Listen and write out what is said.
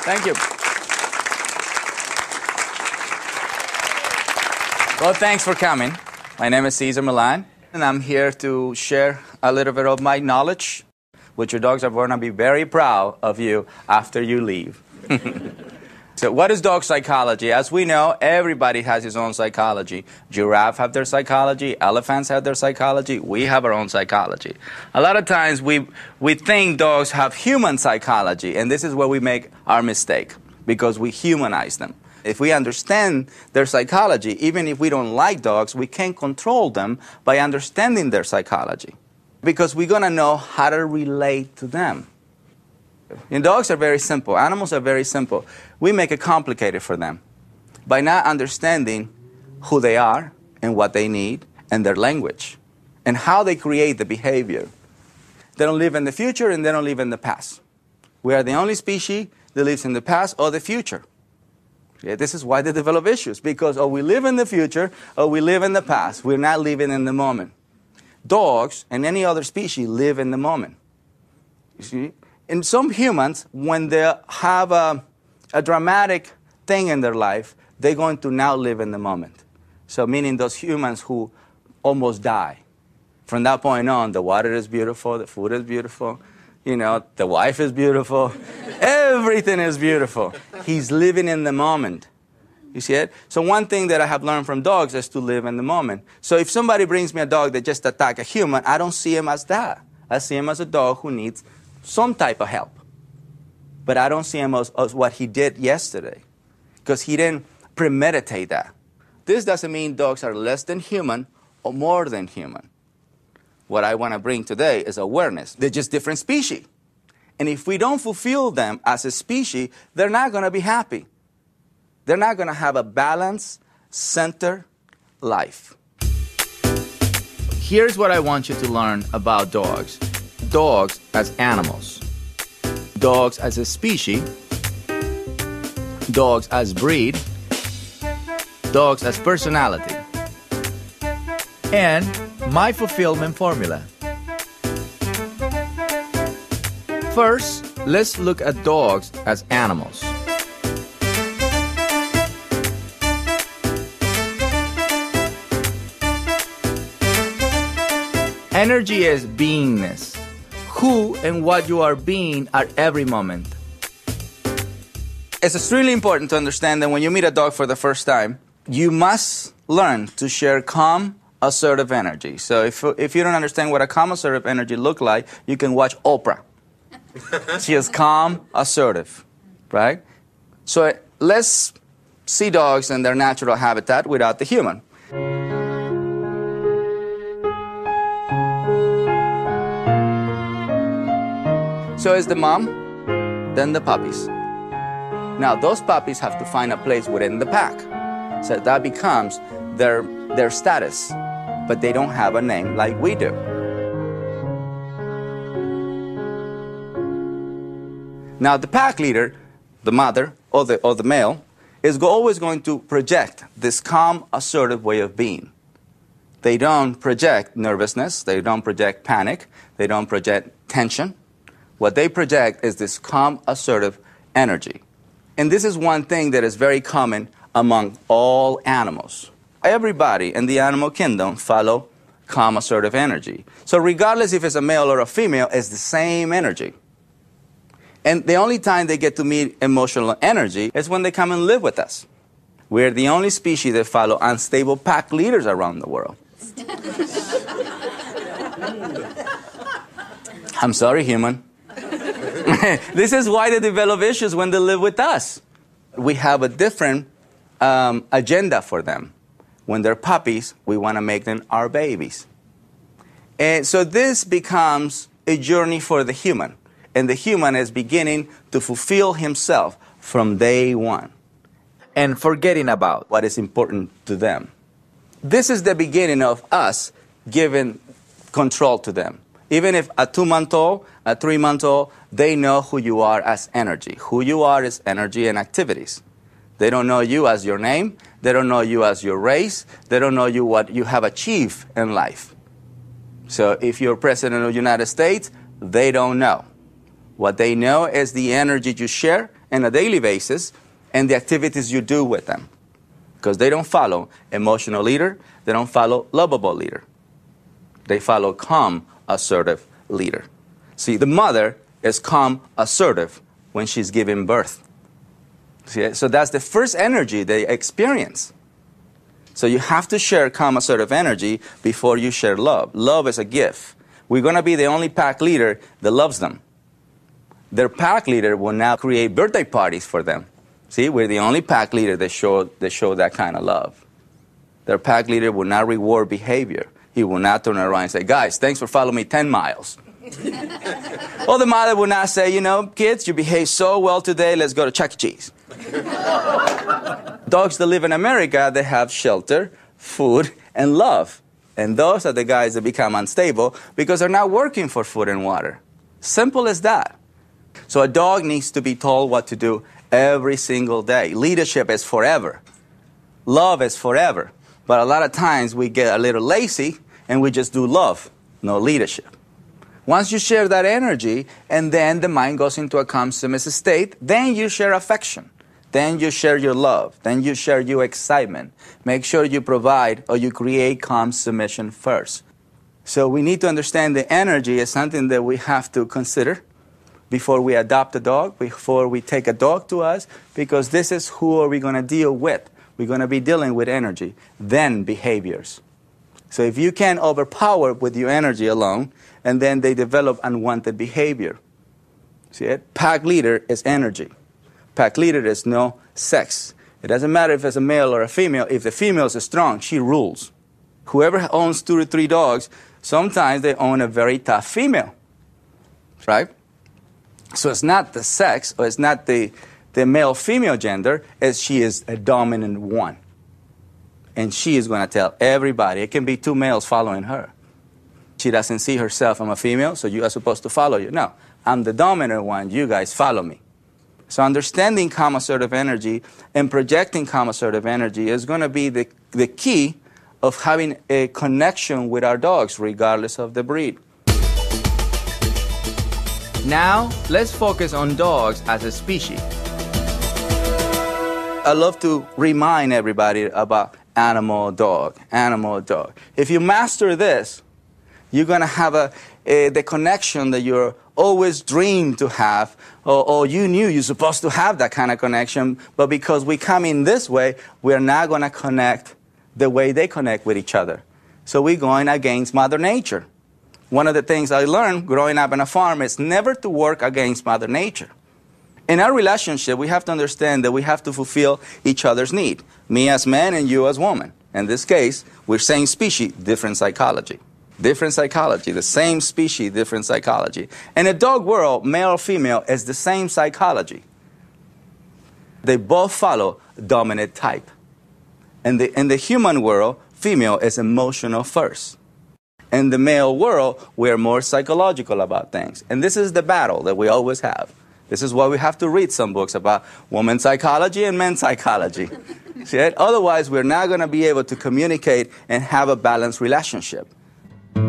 Thank you. Well, thanks for coming. My name is Cesar Millan, and I'm here to share a little bit of my knowledge, which your dogs are going to be very proud of you after you leave. So what is dog psychology? As we know, everybody has his own psychology. Giraffes have their psychology. Elephants have their psychology. We have our own psychology. A lot of times we think dogs have human psychology, and this is where we make our mistake, because we humanize them. If we understand their psychology, even if we don't like dogs, we can control them by understanding their psychology, because we're going to know how to relate to them. And dogs are very simple. Animals are very simple. We make it complicated for them by not understanding who they are and what they need and their language and how they create the behavior. They don't live in the future and they don't live in the past. We are the only species that lives in the past or the future. Yeah, this is why they develop issues, because or we live in the future or we live in the past. We're not living in the moment. Dogs and any other species live in the moment. You see? And some humans, when they have a dramatic thing in their life, they're going to now live in the moment. So meaning those humans who almost die. From that point on, the water is beautiful, the food is beautiful, you know, the wife is beautiful, everything is beautiful. He's living in the moment. You see it? So one thing that I have learned from dogs is to live in the moment. So if somebody brings me a dog that just attacked a human, I don't see him as that. I see him as a dog who needs some type of help. But I don't see him as what he did yesterday, because he didn't premeditate that. This doesn't mean dogs are less than human or more than human. What I want to bring today is awareness. They're just different species. And if we don't fulfill them as a species, they're not going to be happy. They're not going to have a balanced, centered life. Here's what I want you to learn about dogs. Dogs as animals, dogs as a species, dogs as breed, dogs as personality, and my fulfillment formula. First, let's look at dogs as animals. Energy is beingness. Who and what you are being at every moment. It's extremely important to understand that when you meet a dog for the first time, you must learn to share calm, assertive energy. So if you don't understand what a calm, assertive energy look like, you can watch Oprah. She is calm, assertive, right? So let's see dogs in their natural habitat without the human. So it's the mom, then the puppies. Now those puppies have to find a place within the pack. So that becomes their status, but they don't have a name like we do. Now the pack leader, the mother or the male, is always going to project this calm, assertive way of being. They don't project nervousness, they don't project panic, they don't project tension. What they project is this calm, assertive energy. And this is one thing that is very common among all animals. Everybody in the animal kingdom follow calm, assertive energy. So regardless if it's a male or a female, it's the same energy. And the only time they get to meet emotional energy is when they come and live with us. We're the only species that follow unstable pack leaders around the world. I'm sorry, human. This is why they develop issues when they live with us. We have a different agenda for them. When they're puppies, we want to make them our babies. And so this becomes a journey for the human. And the human is beginning to fulfill himself from day one and forgetting about what is important to them. This is the beginning of us giving control to them. Even if a 2-month-old, a 3-month-old, they know who you are as energy. Who you are is energy and activities. They don't know you as your name. They don't know you as your race. They don't know you what you have achieved in life. So if you're president of the United States, they don't know. What they know is the energy you share on a daily basis and the activities you do with them. Because they don't follow emotional leader. They don't follow lovable leader. They follow calm, assertive leader. See, the mother is calm, assertive when she's giving birth. See, so that's the first energy they experience. So you have to share calm, assertive energy before you share love. Love is a gift. We're going to be the only pack leader that loves them. Their pack leader will now create birthday parties for them. See, we're the only pack leader that show that kind of love. Their pack leader will not reward behavior. He will not turn around and say, guys, thanks for following me 10 miles. Or the mother will not say, you know, kids, you behaved so well today, let's go to Chuck E. Cheese. Dogs that live in America, they have shelter, food, and love. And those are the guys that become unstable because they're not working for food and water. Simple as that. So a dog needs to be told what to do every single day. Leadership is forever. Love is forever. But a lot of times we get a little lazy and we just do love, no leadership. Once you share that energy and then the mind goes into a calm submissive state, then you share affection. Then you share your love. Then you share your excitement. Make sure you provide or you create calm submission first. So we need to understand the energy is something that we have to consider before we adopt a dog, before we take a dog to us, because this is who are we going to deal with. We're going to be dealing with energy, then behaviors. So if you can overpower with your energy alone, and then they develop unwanted behavior. See it? Pack leader is energy. Pack leader is no sex. It doesn't matter if it's a male or a female. If the female is strong, she rules. Whoever owns 2 to 3 dogs, sometimes they own a very tough female, right? So it's not the sex, or it's not the male-female gender, as she is a dominant one. And she is going to tell everybody. It can be 2 males following her. She doesn't see herself, I'm a female, so you are supposed to follow you. No, I'm the dominant one, you guys follow me. So understanding calm assertive energy and projecting calm assertive energy is going to be the key of having a connection with our dogs, regardless of the breed. Now, let's focus on dogs as a species. I love to remind everybody about animal, dog. If you master this, you're going to have the connection that you're always dreamed to have, or you knew you're supposed to have that kind of connection, but because we come in this way, we're not going to connect the way they connect with each other. So we're going against Mother Nature. One of the things I learned growing up on a farm is never to work against Mother Nature. In our relationship, we have to understand that we have to fulfill each other's need. Me as man and you as woman. In this case, we're same species, different psychology. Different psychology, the same species, different psychology. In a dog world, male or female is the same psychology. They both follow dominant type. In the human world, female is emotional first. In the male world, we are more psychological about things. And this is the battle that we always have. This is why we have to read some books about women's psychology and men's psychology. See it? Otherwise, we're not going to be able to communicate and have a balanced relationship.